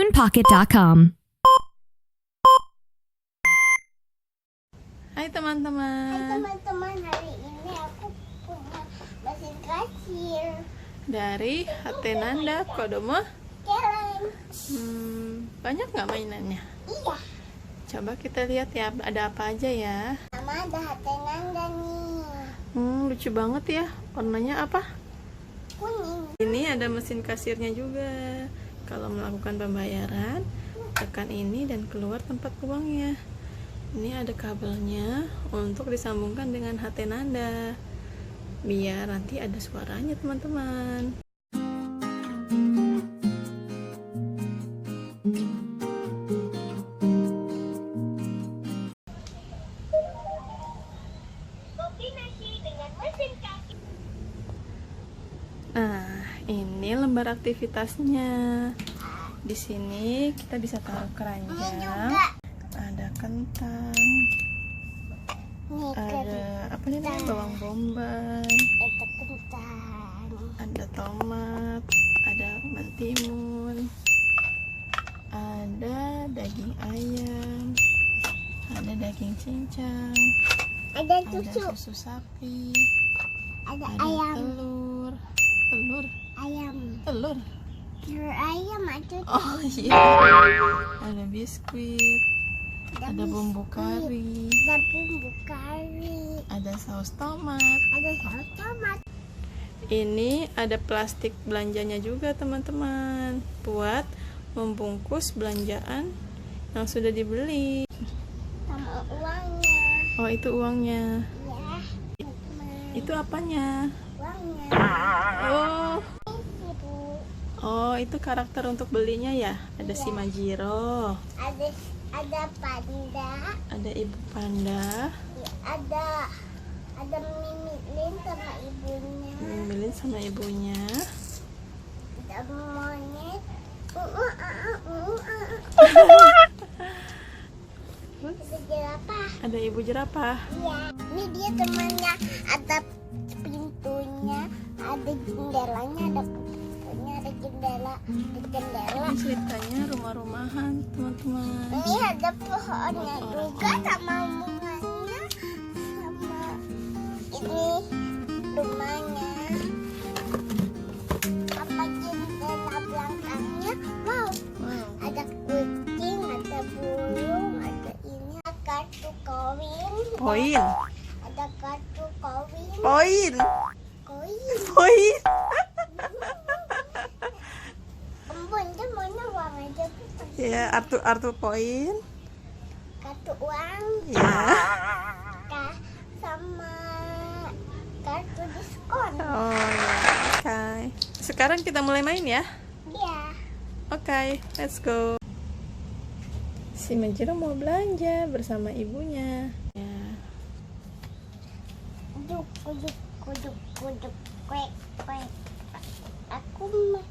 CartoonPocket.com. Hai teman-teman. Hai teman-teman, hari ini aku punya mesin kasir Dari Hatenanda Kodomo. challenge. Banyak nggak mainannya? Iya, Coba kita lihat ya, ada apa aja ya. sama ada Hatenanda nih, Lucu banget ya. Warnanya apa? kuning. Ini ada mesin kasirnya juga. Kalau melakukan pembayaran, tekan ini dan keluar tempat uangnya. Ini ada kabelnya untuk disambungkan dengan Hatenanda. Biar nanti ada suaranya teman-teman. Kombinasi dengan mesin kasir. Nah, ini lembar aktivitasnya. Di sini kita bisa taruh Ini keranjang, juga. ada kentang, Nih ada apa nih namanya, bawang bombay, itu kentang. ada tomat, ada mentimun, ada daging ayam, ada daging cincang, Ada ada susu, susu sapi, ada ada ayam, telur, ayam, telur. telur ayam ada. Oh iya, ada biskuit, ada bumbu kari, Ada bumbu kari, ada saus tomat. ada saus tomat. Ini ada plastik belanjanya juga teman-teman, buat membungkus belanjaan yang sudah dibeli. Sama uangnya. Oh, itu uangnya. Ya, teman. Itu apanya? Uangnya. Oh, Ibu. oh itu karakter untuk belinya ya. Ada si Majiro, Ada panda, ada ibu panda, ya, ada Mimilin sama ibunya, Mimilin sama ibunya. ada monyet. Ada jerapah. Ada ibu jerapah. Iya, ini dia temannya. Ada pintunya, ada jendelanya, ada pintunya, ada jendela. Ini ceritanya rumah-rumahan teman-teman. Ini ada pohonnya juga sama bunganya, sama ini rumahnya. Apa jendela belakangnya? Wow, Wow. ada kucing, ada burung, ada ini, ada kartu koin. Poin, Ada kartu koin. poin, Koin. poin. Embun tuh maunya uang aja. Ya, Artu poin. Kartu uang. Ya. Sama kartu diskon. Oh ya. Oke. Sekarang kita mulai main ya. Iya. Oke, let's go. Si Majiro mau belanja bersama ibunya. Ya. Kuduk, kuduk, kuduk, kuduk, kuek, kuek. Aku mah.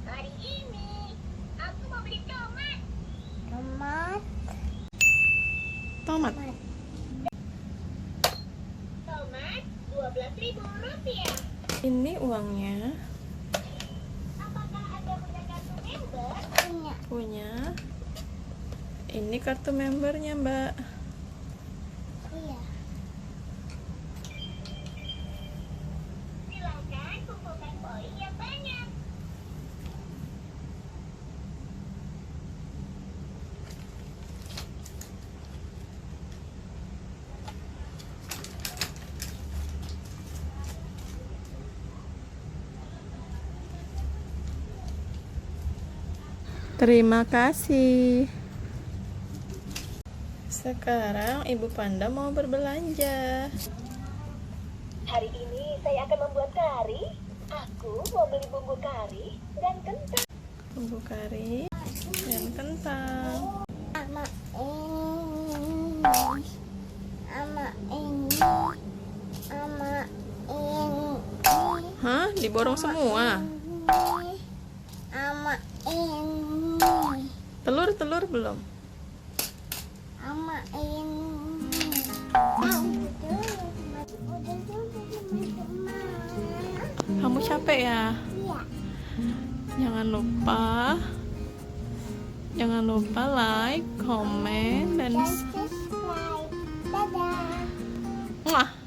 Hari ini aku mau beli tomat. Tomat. Tomat. Tomat 12.000 rupiah. Ini uangnya. Apakah ada punya kartu member? Punya. Punya. Ini kartu membernya, Mbak. Iya. Silakan kumpulkan poin yang banyak. Terima kasih. Sekarang Ibu Panda mau berbelanja. Hari ini saya akan membuat kari. Aku mau beli bumbu kari dan kentang. Bumbu kari dan kentang. Sama ini. Sama ini. Sama ini. Hah? Diborong semua? Sama ini. Telur belum? Sama ini. Kamu capek ya? Iya. Jangan lupa like, komen, dan Dan subscribe. Dadah. Muah.